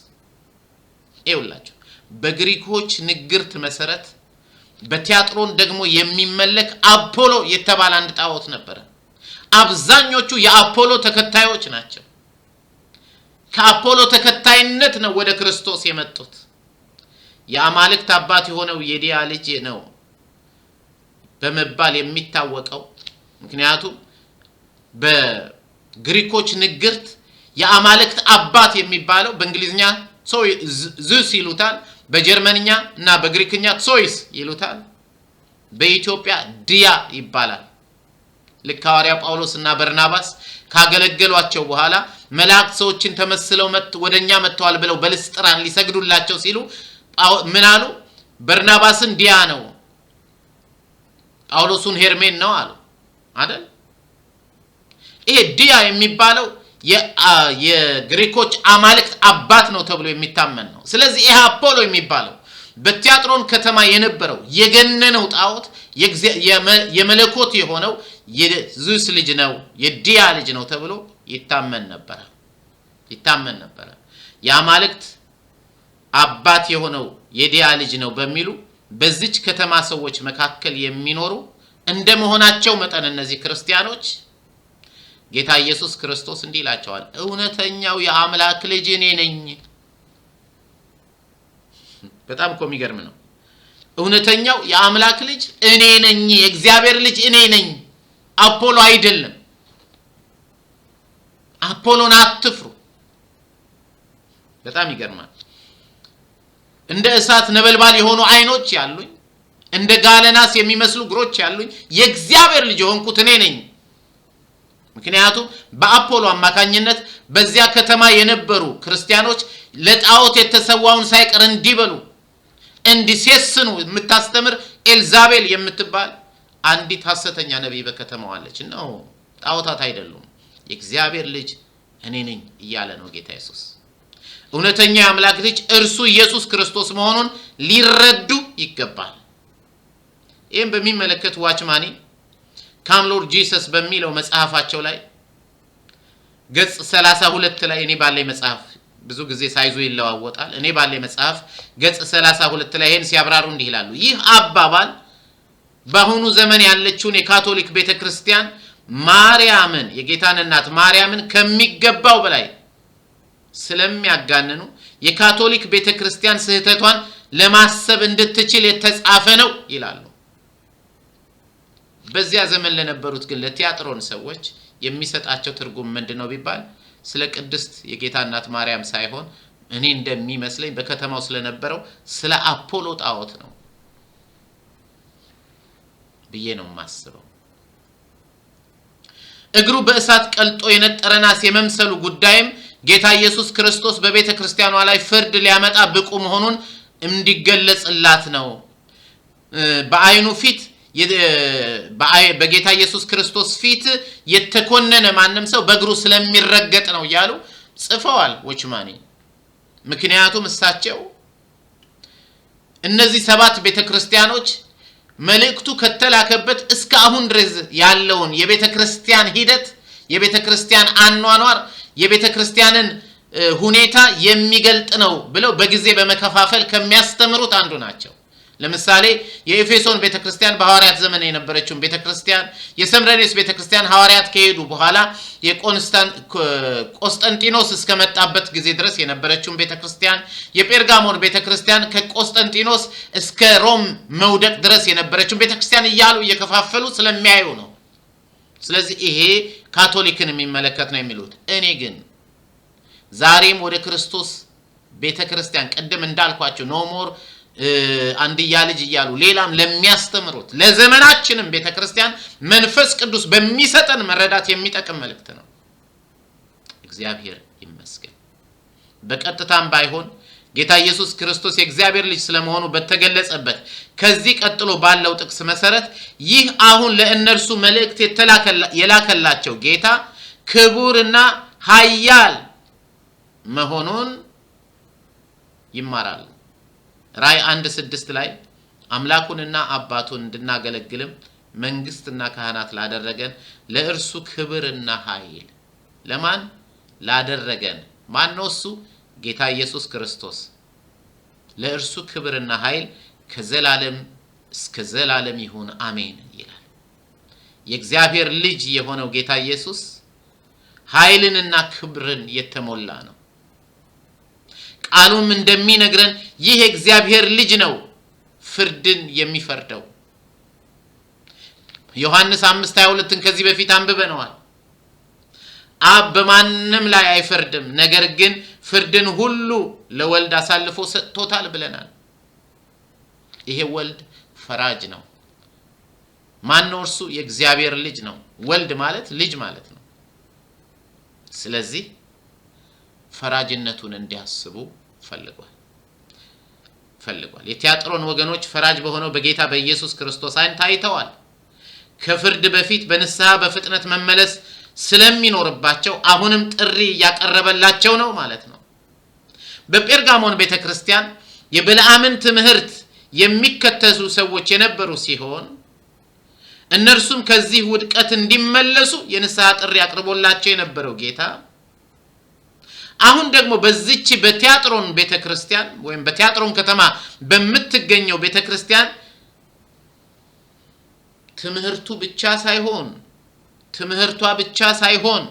ይኸውላችሁ በግሪኮች ንግርት መሰረት በቲያጥሮን ደግሞ የሚመለክ አፖሎ የተባለ አንድ ጣዖት ነበር። አብዛኞቹ የአፖሎ ተከታዮች ናቸው። ከአፖሎ ተከታይነት ነው ወደ ክርስቶስ የመጡት። የአማልክት አባት የሆነው የዲያ ልጅ ነው በመባል የሚታወቀው ምክንያቱም በግሪኮች ንግርት የአማልክት አባት የሚባለው በእንግሊዝኛ ዙስ ይሉታል፣ በጀርመንኛ እና በግሪክኛ ሶይስ ይሉታል፣ በኢትዮጵያ ዲያ ይባላል። ልክ ሐዋርያው ጳውሎስና በርናባስ ካገለገሏቸው በኋላ መላእክት ሰዎችን ተመስለው ወደኛ መጥተዋል ብለው በልስጥራን ሊሰግዱላቸው ሲሉ ምን አሉ? በርናባስን ዲያ ነው፣ ጳውሎስን ሄርሜን ነው አሉ አይደል? ይሄ ዲያ የሚባለው የግሪኮች አማልክት አባት ነው ተብሎ የሚታመን ነው። ስለዚህ ይሄ አፖሎ የሚባለው በቲያጥሮን ከተማ የነበረው የገነነው ጣዖት የመለኮት የሆነው የዙስ ልጅ ነው፣ የዲያ ልጅ ነው ተብሎ ይታመን ነበር። የአማልክት አባት የሆነው የዲያ ልጅ ነው በሚሉ በዚች ከተማ ሰዎች መካከል የሚኖሩ እንደመሆናቸው መጠን እነዚህ ክርስቲያኖች ጌታ ኢየሱስ ክርስቶስ እንዲህ ይላቸዋል፣ እውነተኛው የአምላክ ልጅ እኔ ነኝ። በጣም እኮ የሚገርም ነው። እውነተኛው የአምላክ ልጅ እኔ ነኝ፣ የእግዚአብሔር ልጅ እኔ ነኝ፣ አፖሎ አይደለም። አፖሎን አትፍሩ። በጣም ይገርማል። እንደ እሳት ነበልባል የሆኑ አይኖች ያሉኝ፣ እንደ ጋለናስ የሚመስሉ እግሮች ያሉኝ የእግዚአብሔር ልጅ ሆንኩት እኔ ነኝ። ምክንያቱም በአፖሎ አማካኝነት በዚያ ከተማ የነበሩ ክርስቲያኖች ለጣዖት የተሰዋውን ሳይቀር እንዲበሉ እንዲሴስኑ የምታስተምር ኤልዛቤል የምትባል አንዲት ሐሰተኛ ነብይ በከተማው አለች። ነው ጣዖታት አይደሉም፣ የእግዚአብሔር ልጅ እኔ ነኝ እያለ ነው ጌታ ኢየሱስ። እውነተኛ የአምላክ ልጅ እርሱ ኢየሱስ ክርስቶስ መሆኑን ሊረዱ ይገባል። ይህም በሚመለከት ዋችማኒ ካም ሎርድ ጂሰስ በሚለው መጽሐፋቸው ላይ ገጽ 32 ላይ እኔ ባለኝ መጽሐፍ ብዙ ጊዜ ሳይዙ ይለዋወጣል። እኔ ባለኝ መጽሐፍ ገጽ 32 ላይ ይሄን ሲያብራሩ እንዲህ ይላሉ። ይህ አባባል በአሁኑ ዘመን ያለችውን የካቶሊክ ቤተክርስቲያን ማርያምን የጌታን እናት ማርያምን ከሚገባው በላይ ስለሚያጋንኑ የካቶሊክ ቤተክርስቲያን ስህተቷን ለማሰብ እንድትችል የተጻፈ ነው ይላሉ። በዚያ ዘመን ለነበሩት ግን ለቲያጥሮን ሰዎች የሚሰጣቸው ትርጉም ምንድነው ቢባል ስለ ቅድስት የጌታ እናት ማርያም ሳይሆን እኔ እንደሚመስለኝ በከተማው ስለነበረው ስለ አፖሎ ጣዖት ነው ብዬ ነው ማስበው። እግሩ በእሳት ቀልጦ የነጠረናስ የመምሰሉ ጉዳይም ጌታ ኢየሱስ ክርስቶስ በቤተ ክርስቲያኗ ላይ ፍርድ ሊያመጣ ብቁ መሆኑን እንዲገለጽላት ነው። በአይኑ ፊት በጌታ ኢየሱስ ክርስቶስ ፊት የተኮነነ ማንም ሰው በእግሩ ስለሚረገጥ ነው ያሉ ጽፈዋል ወችማኒ። ምክንያቱም እሳቸው እነዚህ 7 ቤተክርስቲያኖች መልእክቱ ከተላከበት እስከ አሁን ድረስ ያለውን የቤተክርስቲያን ሂደት፣ የቤተክርስቲያን አኗኗር፣ የቤተክርስቲያንን ሁኔታ የሚገልጥ ነው ብለው በጊዜ በመከፋፈል ከሚያስተምሩት አንዱ ናቸው። ለምሳሌ የኤፌሶን ቤተክርስቲያን በሐዋርያት ዘመን የነበረችው ቤተክርስቲያን፣ የሰምረኔስ ቤተክርስቲያን ሐዋርያት ከሄዱ በኋላ የቆስጠንጢኖስ እስከመጣበት ጊዜ ድረስ የነበረችው ቤተክርስቲያን፣ የጴርጋሞን ቤተክርስቲያን ከቆስጠንጢኖስ እስከ ሮም መውደቅ ድረስ የነበረችው ቤተክርስቲያን እያሉ እየከፋፈሉ ስለሚያዩ ነው። ስለዚህ ይሄ ካቶሊክን የሚመለከት ነው የሚሉት። እኔ ግን ዛሬም ወደ ክርስቶስ ቤተክርስቲያን ቀደም እንዳልኳቸው ኖ ሞር አንድያ ልጅ እያሉ ሌላም ለሚያስተምሩት ለዘመናችንም ቤተክርስቲያን መንፈስ ቅዱስ በሚሰጠን መረዳት የሚጠቅም መልእክት ነው። እግዚአብሔር ይመስገን። በቀጥታም ባይሆን ጌታ ኢየሱስ ክርስቶስ የእግዚአብሔር ልጅ ስለመሆኑ በተገለጸበት ከዚህ ቀጥሎ ባለው ጥቅስ መሰረት ይህ አሁን ለእነርሱ መልእክት የላከላቸው ጌታ ክቡርና ኃያል መሆኑን ይማራሉ። ራእይ 1:6 ላይ አምላኩንና አባቱን እንድናገለግልም መንግስትና ካህናት ላደረገን ለእርሱ ክብርና ኃይል ለማን ላደረገን ማን ነው እሱ? ጌታ ኢየሱስ ክርስቶስ። ለእርሱ ክብርና ኃይል ከዘላለም እስከ ዘላለም ይሁን አሜን ይላል። የእግዚአብሔር ልጅ የሆነው ጌታ ኢየሱስ ኃይልንና ክብርን የተሞላ ነው። ቃሉም እንደሚነግረን ይህ እግዚአብሔር ልጅ ነው ፍርድን የሚፈርደው። ዮሐንስ 5:22 ከዚህ በፊት አንብበነዋል። አብ በማንም ላይ አይፈርድም፣ ነገር ግን ፍርድን ሁሉ ለወልድ አሳልፎ ሰጥቶታል ብለናል። ይሄ ወልድ ፈራጅ ነው። ማን ነው እርሱ? የእግዚአብሔር ልጅ ነው። ወልድ ማለት ልጅ ማለት ነው። ስለዚህ ፈራጅነቱን እንዲያስቡ ፈልጓል። የቲያጥሮን ወገኖች ፈራጅ በሆነው በጌታ በኢየሱስ ክርስቶስ አይን ታይተዋል። ከፍርድ በፊት በንስሐ በፍጥነት መመለስ ስለሚኖርባቸው አሁንም ጥሪ ያቀረበላቸው ነው ማለት ነው። በጴርጋሞን ቤተክርስቲያን የበለዓምን ትምህርት የሚከተሉ ሰዎች የነበሩ ሲሆን እነርሱም ከዚህ ውድቀት እንዲመለሱ የንስሐ ጥሪ አቅርቦላቸው የነበረው ጌታ አሁን ደግሞ በዚህች በቲያጥሮን ቤተክርስቲያን ወይም በቲያጥሮን ከተማ በመትገኘው ቤተክርስቲያን ትምህርቷ ብቻ ሳይሆን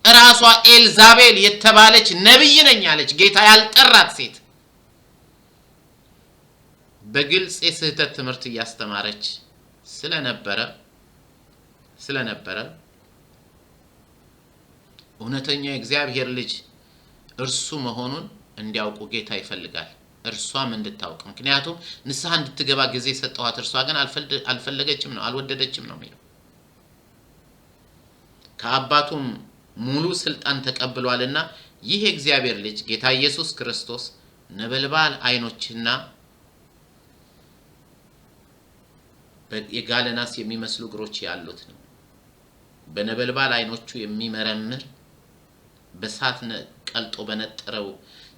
ራሷ ኤልዛቤል የተባለች ነብይ ነኝ ያለች ጌታ ያልጠራት ሴት በግልጽ የስህተት ትምህርት ያስተማረች ስለነበረ እውነተኛው የእግዚአብሔር ልጅ እርሱ መሆኑን እንዲያውቁ ጌታ ይፈልጋል። እርሷም እንድታውቅ ምክንያቱም ንስሐ እንድትገባ ጊዜ ሰጠዋት፣ እርሷ ግን አልፈለገችም ነው አልወደደችም ነው የሚለው። ከአባቱም ሙሉ ስልጣን ተቀብሏልና ይህ የእግዚአብሔር ልጅ ጌታ ኢየሱስ ክርስቶስ ነበልባል አይኖችና የጋለ ናስ የሚመስሉ እግሮች ያሉት ነው። በነበልባል አይኖቹ የሚመረምር በሳት ቀልጦ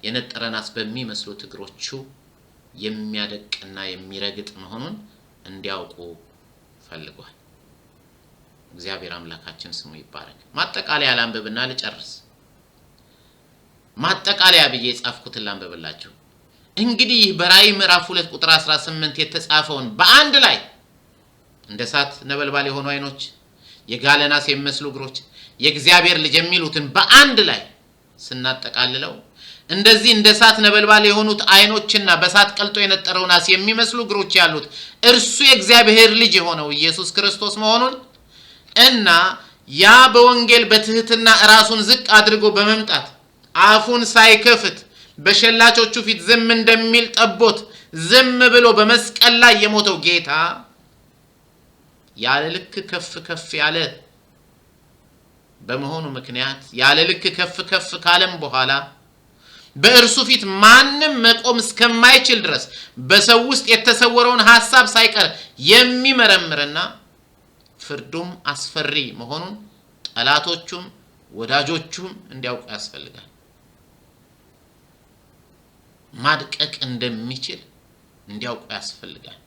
የነጠረ ናስ በሚመስሉት እግሮቹ የሚያደቅና የሚረግጥ መሆኑን እንዲያውቁ ፈልጓል። እግዚአብሔር አምላካችን ስሙ ይባረክ። ማጠቃለያ ላንብብና ልጨርስ። ማጠቃለያ ብዬ ጻፍኩትን ላንብብላችሁ። እንግዲህ በራእይ ምዕራፍ 2 ቁጥር 18 የተጻፈውን በአንድ ላይ እንደ እሳት ነበልባል የሆኑ አይኖች፣ የጋለ ናስ የሚመስሉ እግሮች፣ የእግዚአብሔር ልጅ የሚሉትን በአንድ ላይ ስናጠቃልለው እንደዚህ እንደ እሳት ነበልባል የሆኑት አይኖችና በእሳት ቀልጦ የነጠረው ናስ የሚመስሉ እግሮች ያሉት እርሱ የእግዚአብሔር ልጅ የሆነው ኢየሱስ ክርስቶስ መሆኑን እና ያ በወንጌል በትህትና ራሱን ዝቅ አድርጎ በመምጣት አፉን ሳይከፍት በሸላቾቹ ፊት ዝም እንደሚል ጠቦት ዝም ብሎ በመስቀል ላይ የሞተው ጌታ ያለ ልክ ከፍ ያለ በመሆኑ ምክንያት ያለ ልክ ከፍ ካለም በኋላ በእርሱ ፊት ማንም መቆም እስከማይችል ድረስ በሰው ውስጥ የተሰወረውን ሐሳብ ሳይቀር የሚመረምርና ፍርዱም አስፈሪ መሆኑን ጠላቶቹም ወዳጆቹም እንዲያውቁ ያስፈልጋል። ማድቀቅ እንደሚችል እንዲያውቁ ያስፈልጋል።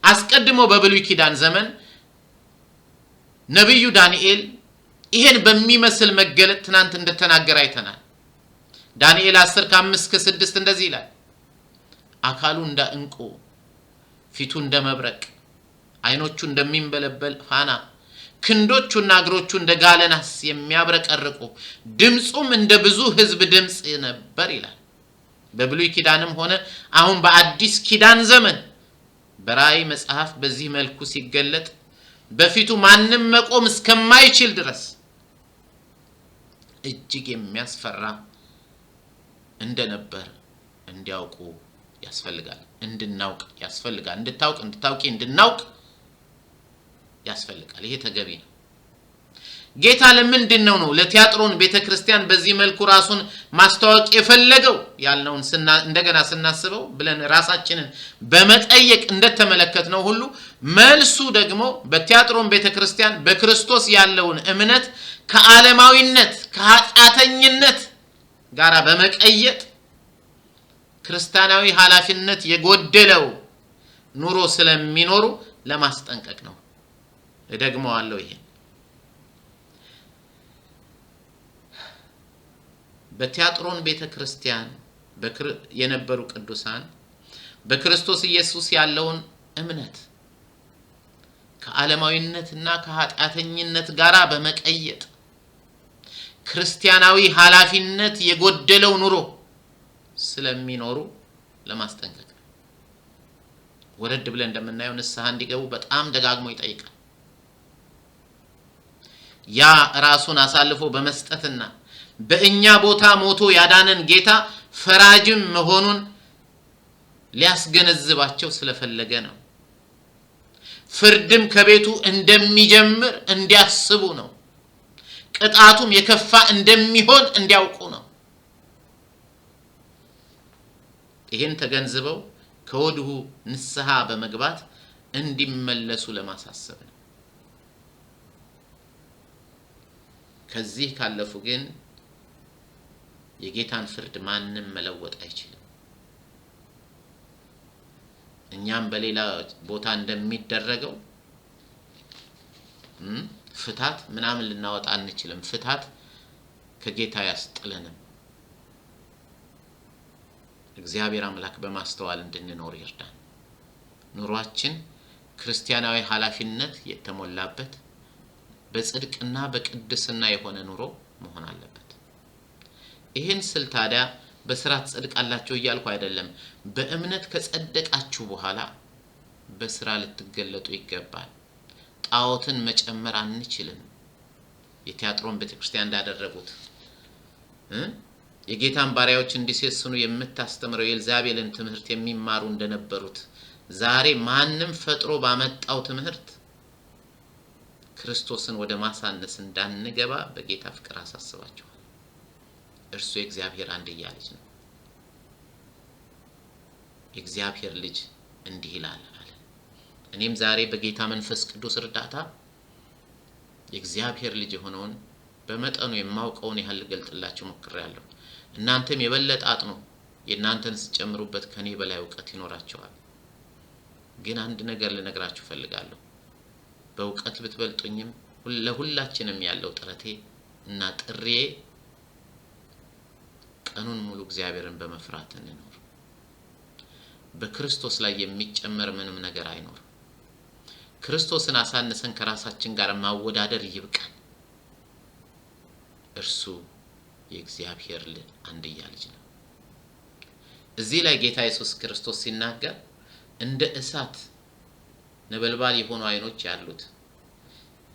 አስቀድሞ በብሉይ ኪዳን ዘመን ነብዩ ዳንኤል ይሄን በሚመስል መገለጥ ትናንት እንደተናገረ አይተናል። ዳንኤል 10:5-6 እንደዚህ ይላል። አካሉ እንደ ዕንቁ፣ ፊቱ እንደ መብረቅ፣ አይኖቹ እንደሚንበለበል ፋና፣ ክንዶቹና እግሮቹ እንደ ጋለ ናስ የሚያብረቀርቁ፣ ድምጹም እንደ ብዙ ሕዝብ ድምጽ ነበር ይላል። በብሉይ ኪዳንም ሆነ አሁን በአዲስ ኪዳን ዘመን በራእይ መጽሐፍ በዚህ መልኩ ሲገለጥ በፊቱ ማንም መቆም እስከማይችል ድረስ እጅግ የሚያስፈራ እንደነበር እንዲያውቁ ያስፈልጋል። እንድናውቅ ያስፈልጋል። እንድታውቂ ያስፈልጋል። ይሄ ተገቢ ነው። ጌታ ለምንድን ነው ለቲያጥሮን ቤተክርስቲያን በዚህ መልኩ ራሱን ማስተዋወቅ የፈለገው ያልነውን እንደገና ስናስበው ብለን ራሳችንን በመጠየቅ እንደተመለከትነው ሁሉ መልሱ ደግሞ በቲያጥሮን ቤተክርስቲያን በክርስቶስ ያለውን እምነት ከዓለማዊነት ከኃጢአተኝነት ጋራ በመቀየጥ ክርስቲያናዊ ኃላፊነት የጎደለው ኑሮ ስለሚኖሩ ለማስጠንቀቅ ነው። እደግመዋለሁ። ይሄ በቲያጥሮን ቤተክርስቲያን የነበሩ ቅዱሳን በክርስቶስ ኢየሱስ ያለውን እምነት ከዓለማዊነትና ከኃጢአተኝነት ጋራ በመቀየጥ ክርስቲያናዊ ኃላፊነት የጎደለው ኑሮ ስለሚኖሩ ለማስጠንቀቅ ወረድ ብለን እንደምናየው ንስሐ እንዲገቡ በጣም ደጋግሞ ይጠይቃል። ያ ራሱን አሳልፎ በመስጠትና በእኛ ቦታ ሞቶ ያዳነን ጌታ ፈራጅም መሆኑን ሊያስገነዝባቸው ስለፈለገ ነው። ፍርድም ከቤቱ እንደሚጀምር እንዲያስቡ ነው። ቅጣቱም የከፋ እንደሚሆን እንዲያውቁ ነው። ይሄን ተገንዝበው ከወዲሁ ንስሐ በመግባት እንዲመለሱ ለማሳሰብ ነው። ከዚህ ካለፉ ግን የጌታን ፍርድ ማንንም መለወጥ አይችልም። እኛም በሌላ ቦታ እንደሚደረገው ፍታት ምናምን ልናወጣ አንችልም። ፍታት ከጌታ ያስጥለንም። እግዚአብሔር አምላክ በማስተዋል እንድንኖር ይርዳን። ኑሯችን ክርስቲያናዊ ኃላፊነት የተሞላበት በጽድቅና በቅድስና የሆነ ኑሮ መሆን አለበት። ይህን ስል ታዲያ በስራ ትጸድቃላችሁ እያልኩ አይደለም። በእምነት ከጸደቃችሁ በኋላ በስራ ልትገለጡ ይገባል። ጣዖትን መጨመር አንችልም። የቲያጥሮን ቤተክርስቲያን እንዳደረጉት የጌታን ባሪያዎች እንዲሴስኑ የምታስተምረው የኤልዛቤልን ትምህርት የሚማሩ እንደነበሩት ዛሬ ማንንም ፈጥሮ ባመጣው ትምህርት ክርስቶስን ወደ ማሳነስ እንዳንገባ በጌታ ፍቅር አሳስባችኋል። እርሱ የእግዚአብሔር አንድያ ልጅ ነው። የእግዚአብሔር ልጅ እንዲህ ይላል አለ። እኔም ዛሬ በጌታ መንፈስ ቅዱስ እርዳታ የእግዚአብሔር ልጅ የሆነውን በመጠኑ የማውቀውን ያህል ገልጥላችሁ ሞክሬያለሁ። እናንተም የበለጠ አጥኑ። የእናንተን ሲጨምሩበት ከኔ በላይ ዕውቀት ይኖራችኋል። ግን አንድ ነገር ልነግራችሁ ፈልጋለሁ። በዕውቀት ብትበልጡኝም ለሁላችንም ያለው ጥረቴ እና ጥሪዬ ቀኑን ሙሉ እግዚአብሔርን በመፍራት እንኖር። በክርስቶስ ላይ የሚጨመር ምንም ነገር አይኖር። ክርስቶስን አሳንሰን ከራሳችን ጋር ማወዳደር ይብቃን። እርሱ የእግዚአብሔር አንድያ ልጅ ነው። እዚህ ላይ ጌታ ኢየሱስ ክርስቶስ ሲናገር እንደ እሳት ነበልባል የሆኑ አይኖች ያሉት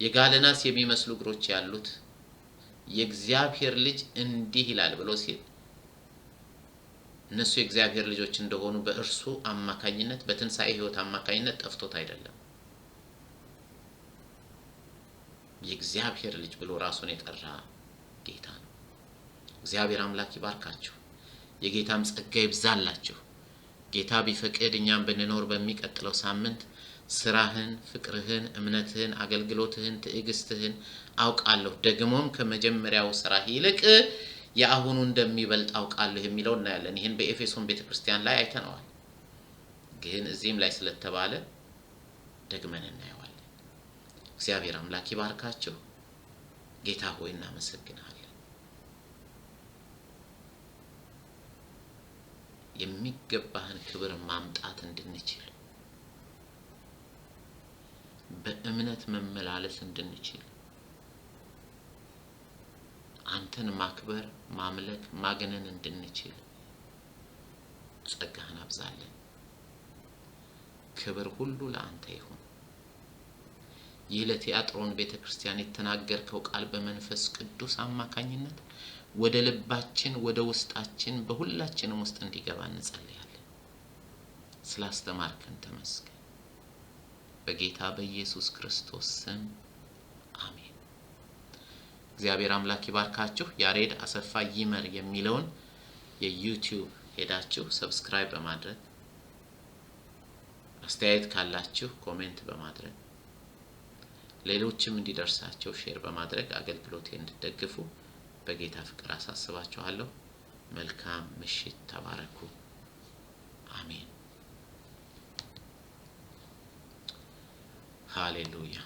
የጋለ ናስ የሚመስሉ እግሮች ያሉት የእግዚአብሔር ልጅ እንዲህ ይላል ብሎ ሲል እነሱ የእግዚአብሔር ልጆች እንደሆኑ በእርሱ አማካኝነት በትንሣኤ ሕይወት አማካኝነት ጠፍቶት አይደለም። የእግዚአብሔር ልጅ ብሎ ራሱን የጠራ ጌታ ነው። እግዚአብሔር አምላክ ይባርካችሁ። የጌታም ጸጋ ይብዛላችሁ። ጌታ ቢፈቅድ እኛም ብንኖር በሚቀጥለው ሳምንት ስራህን፣ ፍቅርህን፣ እምነትህን፣ አገልግሎትህን፣ ትዕግስትህን አውቃለሁ ደግሞም ከመጀመሪያው ስራህ ይልቅ የአሁኑ እንደሚበልጥ አውቃለሁ የሚለው እናያለን። ይሄን በኤፌሶን ቤተክርስቲያን ላይ አይተነዋል። ግን እዚህም ላይ ስለተባለ ደግመን እናየዋለን። እግዚአብሔር አምላክ ይባርካችሁ። ጌታ ሆይ እናመሰግናለን። የሚገባህን ክብር ማምጣት እንድንችል በእምነት መመላለስ እንድንችል አንተን ማክበር፣ ማምለክ፣ ማገነን እንድንችል ጸጋህን አብዛለን። ክብር ሁሉ ለአንተ ይሁን። ይህ ለቲያጥሮን ቤተክርስቲያን የተናገርከው ቃል በመንፈስ ቅዱስ አማካኝነት ወደ ልባችን፣ ወደ ውስጣችን፣ በሁላችንም ውስጥ እንዲገባ እንጸልያለን። ስላስተማርከን ተመስገን። በጌታ በኢየሱስ ክርስቶስ ስም አሜን። እግዚአብሔር አምላክ ይባርካችሁ። ያሬድ አሰፋ ይመር የሚለውን የዩቲዩብ ሄዳችሁ ሰብስክራይብ በማድረግ አስተያየት ካላችሁ ኮሜንት በማድረግ ሌሎችም እንዲደርሳቸው ሼር በማድረግ አገልግሎቴን እንድትደግፉ በጌታ ፍቅር አሳስባችኋለሁ። መልካም ምሽት። ተባረኩ። አሜን። ሃሌሉያ።